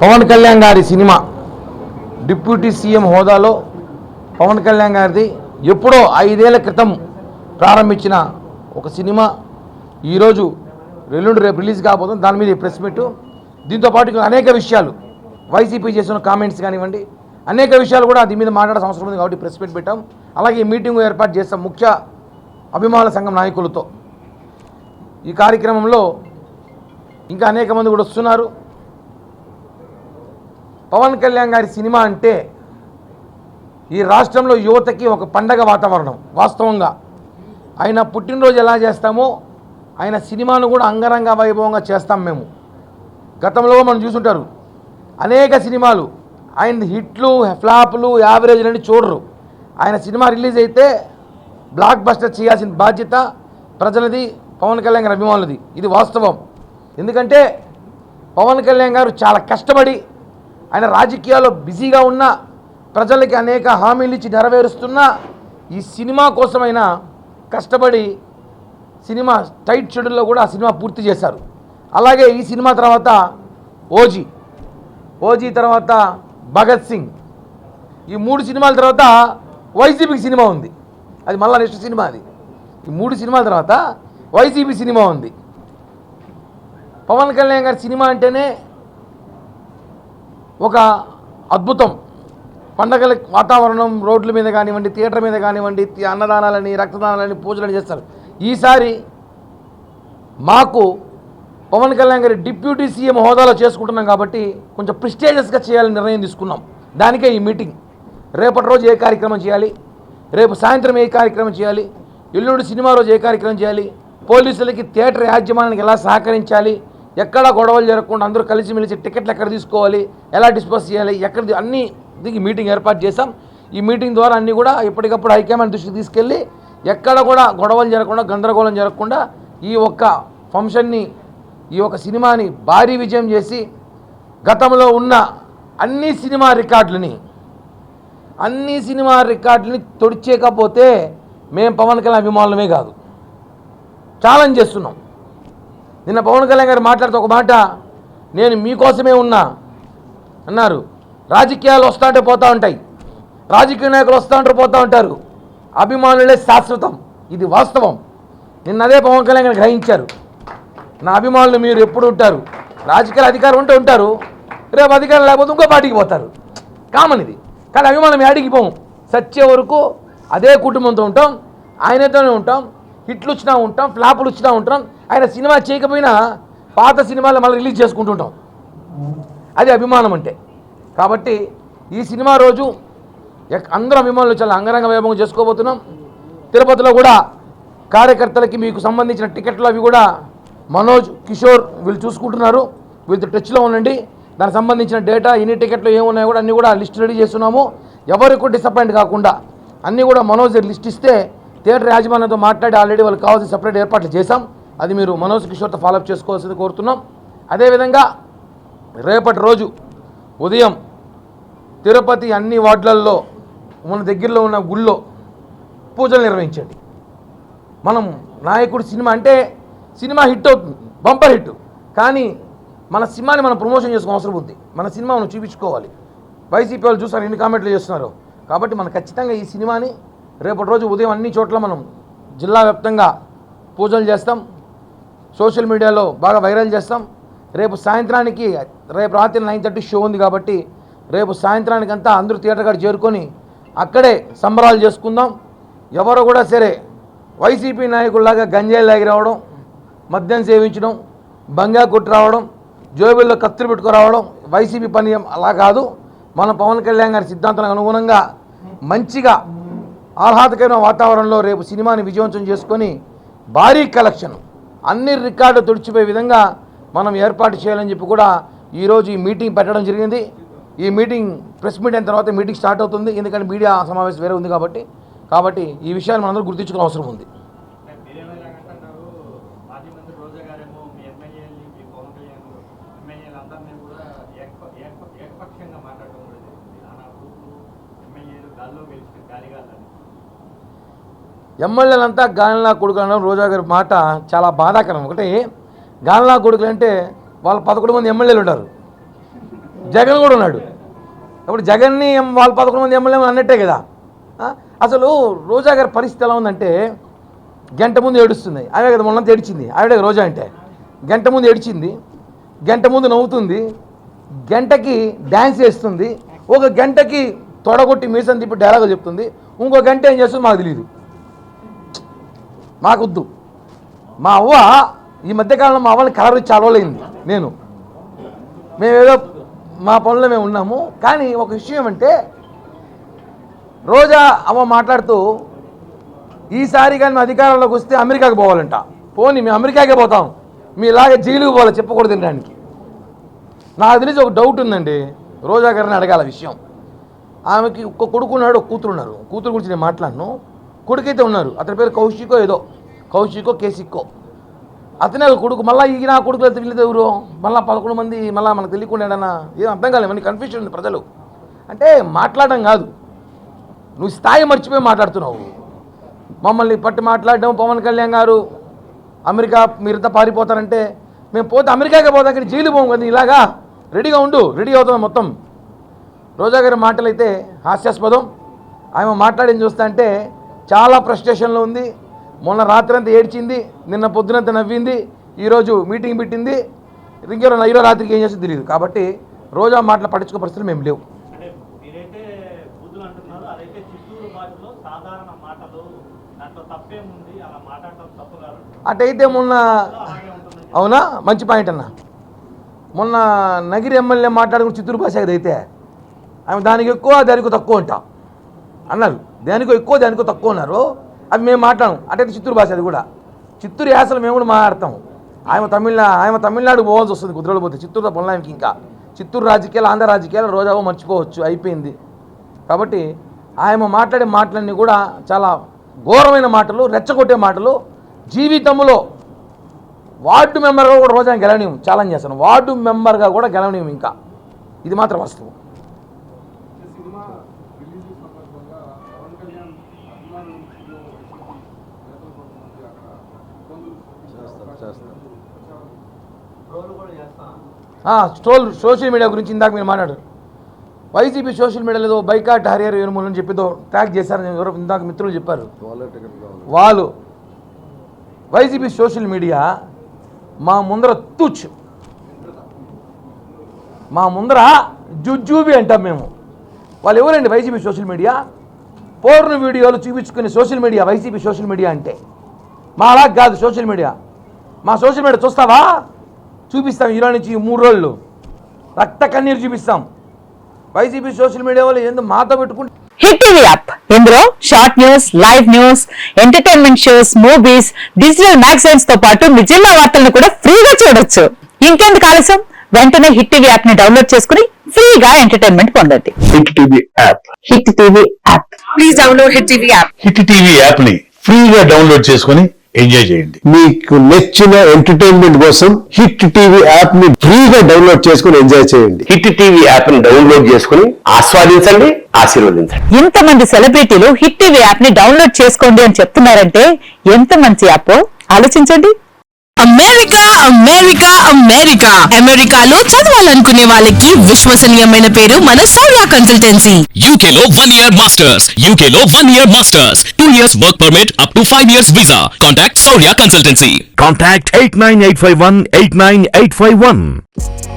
పవన్ కళ్యాణ్ గారి cinema deputy CM హోదాలో పవన్ కళ్యాణ్ గారిది ఎప్పుడో 5 ఏళ్ల క్రితం ప్రారంభించిన ఒక సినిమా ఈరోజు రేపు రిలీజ్ కాబోతుంది. దాని మీద ప్రెస్ మీట్. దీంతో పాటు అనేక విషయాలు వైసీపీ చేసిన కామెంట్స్ కానివ్వండి, అనేక విషయాలు కూడా దీని మీద మాట్లాడాల్సిన అవసరం ఉంది కాబట్టి ప్రెస్ మీట్ పెట్టాం. అలాగే ఈ మీటింగ్ ఏర్పాటు చేస్తాం ముఖ్య అభిమానుల సంఘం నాయకులతో. ఈ కార్యక్రమంలో ఇంకా అనేక మంది కూడా వస్తున్నారు. పవన్ కళ్యాణ్ గారి సినిమా అంటే ఈ రాష్ట్రంలో యువతకి ఒక పండగ వాతావరణం. వాస్తవంగా ఆయన పుట్టినరోజు ఎలా చేస్తామో ఆయన సినిమాను కూడా అంగరంగ వైభవంగా చేస్తాం మేము. గతంలో మనం చూసుంటారు అనేక సినిమాలు ఆయన హిట్లు, ఫ్లాపులు, యావరేజ్లని చూడరు. ఆయన సినిమా రిలీజ్ అయితే బ్లాక్ బస్టర్ చేయాల్సిన బాధ్యత ప్రజలది, పవన్ కళ్యాణ్ గారి అభిమానులది. ఇది వాస్తవం. ఎందుకంటే పవన్ కళ్యాణ్ గారు చాలా కష్టపడి ఆయన రాజకీయాల్లో బిజీగా ఉన్న ప్రజలకి అనేక హామీలు ఇచ్చి నెరవేరుస్తున్న ఈ సినిమా కోసమైనా కష్టపడి సినిమా టైట్ షెడ్యూల్లో కూడా ఆ సినిమా పూర్తి చేశారు. అలాగే ఈ సినిమా తర్వాత ఓజీ తర్వాత భగత్ సింగ్, ఈ 3 సినిమాల తర్వాత వైసీపీకి సినిమా ఉంది. అది మళ్ళీ నెక్స్ట్ సినిమా. అది ఈ 3 సినిమాల తర్వాత వైసీపీ సినిమా ఉంది. పవన్ కళ్యాణ్ గారి సినిమా అంటేనే ఒక అద్భుతం. పండగల వాతావరణం, రోడ్ల మీద కానివ్వండి, థియేటర్ మీద కానివ్వండి, అన్నదానాలని, రక్తదానాలని, పూజలని చేస్తారు. ఈసారి మాకు పవన్ కళ్యాణ్ గారి డిప్యూటీ సీఎం హోదాలో చేసుకుంటున్నాం కాబట్టి కొంచెం ప్రిస్టేజియస్గా చేయాలని నిర్ణయం తీసుకున్నాం. దానికే ఈ మీటింగ్. రేపటి రోజు ఏ కార్యక్రమం చేయాలి, రేపు సాయంత్రం ఏ కార్యక్రమం చేయాలి, ఎల్లుండి సినిమా రోజు ఏ కార్యక్రమం చేయాలి, పోలీసులకి థియేటర్ యాజమాన్యానికి ఎలా సహకరించాలి, ఎక్కడ గొడవలు జరగకుండా అందరూ కలిసిమెలిసి టికెట్లు ఎక్కడ తీసుకోవాలి, ఎలా డిస్పోజ్ చేయాలి, ఎక్కడ అన్నీ దీనికి మీటింగ్ ఏర్పాటు చేశాం. ఈ మీటింగ్ ద్వారా అన్నీ కూడా ఎప్పటికప్పుడు హైకమాండ్ దృష్టికి తీసుకెళ్ళి ఎక్కడ కూడా గొడవలు జరగకుండా, గందరగోళం జరగకుండా ఈ ఒక్క ఫంక్షన్ని, ఈ ఒక సినిమాని భారీ విజయం చేసి గతంలో ఉన్న అన్ని సినిమా రికార్డులని తొడిచేయకపోతే మేము పవన్ కళ్యాణ్ అభిమానులమే కాదు, ఛాలెంజ్ చేస్తున్నాం. నిన్న పవన్ కళ్యాణ్ గారు మాట్లాడుతూ ఒక మాట, నేను మీకోసమే ఉన్నా అన్నారు. రాజకీయాలు వస్తూ పోతూ ఉంటాయి, రాజకీయ నాయకులు వస్తూ పోతూ ఉంటారు, అభిమానులే శాశ్వతం. ఇది వాస్తవం. నిన్న అదే పవన్ కళ్యాణ్ గారు గ్రహించారు. నా అభిమానులు మీరు ఎప్పుడు ఉంటారు, రాజకీయ అధికారం ఉంటే ఉంటారు, రేపు అధికారం లేకపోతే ఇంకో పార్టీకి పోతారు. కామన్ ఇది. కానీ అభిమానం యాడికి పోం, సచ్చే వరకు అదే కుటుంబంతో ఉంటాం, ఆయనతోనే ఉంటాం. హిట్లు వచ్చినా ఉంటాం, ఫ్లాపులు వచ్చినా ఉంటాం. ఆయన సినిమా చేయకపోయినా పాత సినిమాలు మళ్ళీ రిలీజ్ చేసుకుంటుంటాం. అది అభిమానం అంటే. కాబట్టి ఈ సినిమా రోజు అందరూ అభిమానులు చాలా అంగరంగ వైభవంగా చేసుకోబోతున్నాం. తిరుపతిలో కూడా కార్యకర్తలకి మీకు సంబంధించిన టికెట్లు అవి కూడా మనోజ్, కిషోర్ వీళ్ళు చూసుకుంటున్నారు. వీళ్ళతో టచ్లో ఉండండి. దానికి సంబంధించిన డేటా, ఎన్ని టికెట్లు ఏమున్నాయో కూడా అన్నీ కూడా లిస్ట్ రెడీ చేస్తున్నాము. ఎవరికి డిసప్పాయింట్ కాకుండా అన్నీ కూడా మనోజ్ లిస్ట్ ఇస్తే థియేటర్ యాజమాన్యంతో మాట్లాడి ఆల్రెడీ వాళ్ళకి కావాల్సిన సపరేట్ ఏర్పాట్లు చేశాం. అది మీరు మనోజ్, కిషోర్తో ఫాలోఅప్ చేసుకోవాల్సింది కోరుతున్నాం. అదేవిధంగా రేపటి రోజు ఉదయం తిరుపతి అన్ని వార్డులలో మన దగ్గరలో ఉన్న గుళ్ళో పూజలు నిర్వహించండి. మనం నాయకుడు సినిమా అంటే సినిమా హిట్ అవుతుంది, బంపర్ హిట్. కానీ మన సినిమాని మనం ప్రమోషన్ చేసుకోవడం అవసరం ఉంది. మన సినిమా మనం చూపించుకోవాలి. వైసీపీ వాళ్ళు చూస్తారు ఎన్ని కామెంట్లు చేస్తున్నారు. కాబట్టి మనం ఖచ్చితంగా ఈ సినిమాని రేపటి రోజు ఉదయం అన్ని చోట్ల మనం జిల్లా వ్యాప్తంగా పూజలు చేస్తాం, సోషల్ మీడియాలో బాగా వైరల్ చేస్తాం. రేపు సాయంత్రానికి, రేపు రాత్రి 9:30 షో ఉంది కాబట్టి రేపు సాయంత్రానికంతా అందరూ థియేటర్ కాడ చేరుకొని అక్కడే సంబరాలు చేసుకుందాం. ఎవరు కూడా సరే వైసీపీ నాయకుల్లాగా గంజాయిలు లాగి రావడం, మద్యం సేవించడం, బంగా కొట్టి రావడం, జోబుల్లో కత్తులు పెట్టుకురావడం వైసీపీ పని అలా కాదు. మన పవన్ కళ్యాణ్ గారి సిద్ధాంతాలకు అనుగుణంగా మంచిగా ఆహ్లాదకరమైన వాతావరణంలో రేపు సినిమాని విజయవంతం చేసుకొని భారీ కలెక్షన్, అన్ని రికార్డు తుడిచిపోయే విధంగా మనం ఏర్పాటు చేయాలని చెప్పి కూడా ఈరోజు ఈ మీటింగ్ పెట్టడం జరిగింది. ఈ మీటింగ్ ప్రెస్ మీట్ అయిన తర్వాత మీటింగ్ స్టార్ట్ అవుతుంది. ఎందుకంటే మీడియా సమావేశం వేరే ఉంది కాబట్టి ఈ విషయాన్ని మనందరూ గుర్తించుకునే అవసరం ఉంది. ఎమ్మెల్యేలంతా గాలినా కొడుకులు అనడం రోజా గారి మాట చాలా బాధాకరం. ఒకటి గాలినా కొడుకులు అంటే వాళ్ళు 11 మంది ఎమ్మెల్యేలు ఉంటారు. జగన్ కూడా ఉన్నాడు. ఇప్పుడు జగన్ని వాళ్ళు 11 మంది ఎమ్మెల్యేలు అన్నట్టే కదా. అసలు రోజా గారి పరిస్థితి ఎలా ఉందంటే గంట ముందు ఏడుస్తుంది. ఆమె కదా మొన్నంతా ఏడిచింది. ఆవిడే రోజా అంటే గంట ముందు ఏడిచింది, గంట ముందు నవ్వుతుంది, గంటకి డ్యాన్స్ చేస్తుంది, ఒక గంటకి తొడగొట్టి మీసం తిప్పి డైలాగులు చెప్తుంది, ఇంకో గంట ఏం చేస్తుంది మాకు తెలియదు. మాకొద్దు. మా అవ్వ ఈ మధ్యకాలంలో మా అవ్వని కలర్ చాలవలేంది. మేమేదో మా పనుల్లో మేము ఉన్నాము. కానీ ఒక విషయం ఏమంటే రోజా అమ్మ మాట్లాడుతూ ఈసారి కానీ మేము అధికారంలోకి వస్తే అమెరికాకి పోవాలంట. పోనీ మేము అమెరికాకే పోతాం, మీ ఇలాగే జైలుకి పోవాలి చెప్పకూడదు తినడానికి. నాకు తెలిసి ఒక డౌట్ ఉందండి, రోజా గారిని అడగాల విషయం. ఆమెకి ఒక కొడుకు ఉన్నాడు, ఒక కూతురు ఉన్నారు. కూతురు గురించి నేను మాట్లాడను. కొడుకైతే ఉన్నారు, అతని పేరు కౌశికో కేసిక్కో. అతనే ఒక కొడుకు. మళ్ళీ ఈ నా కొడుకులు అయితే వీళ్ళది ఎవరు? మళ్ళీ 11 మంది మళ్ళీ మనకు తెలియకుండా ఏం అర్థం కాలేదు. మనకి కన్ఫ్యూషన్ ఉంది ప్రజలు. అంటే మాట్లాడడం కాదు, నువ్వు స్థాయి మర్చిపోయి మాట్లాడుతున్నావు. మమ్మల్ని పట్టి మాట్లాడడం, పవన్ కళ్యాణ్ గారు అమెరికా మీరంతా పారిపోతారంటే మేము పోతే అమెరికాకే పోతాం, కానీ జైలు పోము కదా. ఇలాగా రెడీగా ఉండు, రెడీ అవుతాం మొత్తం. రోజా గారి మాటలు అయితే హాస్యాస్పదం. ఆమె మాట్లాడింది చూస్తా అంటే చాలా ఫ్రస్ట్రేషన్లో ఉంది. మొన్న రాత్రి అంతా ఏడ్చింది, నిన్న పొద్దునంతా నవ్వింది, ఈరోజు మీటింగ్ పెట్టింది. ఈరోజు రాత్రికి ఏం చేస్తుందో తెలియదు. కాబట్టి రోజా మాటలు పట్టించుకో పరిస్థితులు మేము లేవు. అటైతే మొన్న అవునా, మంచి పాయింట్ అన్న. మొన్న నగిరి ఎమ్మెల్యే మాట్లాడుకుని చిత్తూరు భాష అయితే ఆమె దానికి ఎక్కువ దానికి తక్కువ అంట అన్నారు. దానికో ఎక్కువ దానికో తక్కువ అన్నారు. అవి మేము మాట్లాడము. అటైతే చిత్తూరు భాష, అది కూడా చిత్తూరు యాసలు మేము కూడా మాట్లాడతాం. ఆమె తమిళనాడు పోవాల్సి వస్తుంది కుదరలు పోతే. చిత్తూరుతో పొందడానికి ఇంకా చిత్తూరు రాజకీయాలు, ఆంధ్ర రాజకీయాలు రోజావో మర్చిపోవచ్చు, అయిపోయింది. కాబట్టి ఆమె మాట్లాడే మాటలన్నీ కూడా చాలా ఘోరమైన మాటలు, రెచ్చగొట్టే మాటలు. జీవితంలో వార్డు మెంబర్గా కూడా రోజా గెలవనీయం, ఛాలెంజ్ చేస్తాను. వార్డు మెంబర్గా కూడా గెలవనీయం ఇంకా. ఇది మాత్రం వాస్తవం. సోషల్ మీడియా గురించి ఇందాక మీరు మాట్లాడారు. వైసీపీ సోషల్ మీడియాలో ఏదో బైకాట్ హరియర్ వేణుమూలని అని చెప్పిదో ట్యాగ్ చేశారని ఎవరో ఇందాక మిత్రులు చెప్పారు. వాళ్ళు వైసీపీ సోషల్ మీడియా మా ముందర తూచ్, మా ముందర జుజూబి అంటాం మేము. వాళ్ళు ఎవరండి వైసీపీ సోషల్ మీడియా? పోర్న వీడియోలు చూపించుకునే social media YCP social media అంటే. మా అలా కాదు సోషల్ మీడియా. మా సోషల్ మీడియా చూస్తావా? చూపిస్తాం. ఈరోజు నుంచి 3 రోజులు రక్త కన్నీరు చూపిస్తాం. వైసీపీ సోషల్ మీడియా వాళ్ళు ఎందుకు మాతో పెట్టుకుంటే హిట్ టీవీ యాప్, ఇందులో short news, live news, entertainment shows, movies, digital magazines తో పాటు మీ జిల్లా వార్తలను కూడా ఫ్రీగా చూడొచ్చు. ఇంకెందుకు ఆలస్యం, వెంటనే హిట్ టీవీ యాప్ ని డౌన్లోడ్ చేసుకుని ఫ్రీగా ఎంటర్టైన్మెంట్ పొందండి. Hit TV app, hit TV app, please download hit TV app. Hit TV app ని ఫ్రీగా డౌన్లోడ్ చేసుకుని ఎంజాయ్ చేయండి. మీకు నచ్చిన ఎంటర్టైన్మెంట్ కోసం హిట్ టీవీ యాప్ ని ఫ్రీగా డౌన్లోడ్ చేసుకుని ఎంజాయ్ చేయండి. హిట్ టీవీ యాప్ ని డౌన్లోడ్ చేసుకుని ఆస్వాదించండి, ఆశీర్వదించండి. ఇంతమంది సెలబ్రిటీలు హిట్ టీవీ యాప్ ని డౌన్లోడ్ చేసుకోండి అని చెప్తున్నారంటే ఎంత మంచి యాప్ ఆలోచించండి. అమెరికా అమెరికా అమెరికా అమెరికాలో చదవాలనుకునే వాళ్ళకి విశ్వసనీయమైన పేరు మన శౌర్య కన్సల్టెన్సీ. UK లో 1 year masters, UK లో 1 year masters, 2 years work permit up to 5 years visa. Contact Shaurya Consultancy. Contact 89851 89851.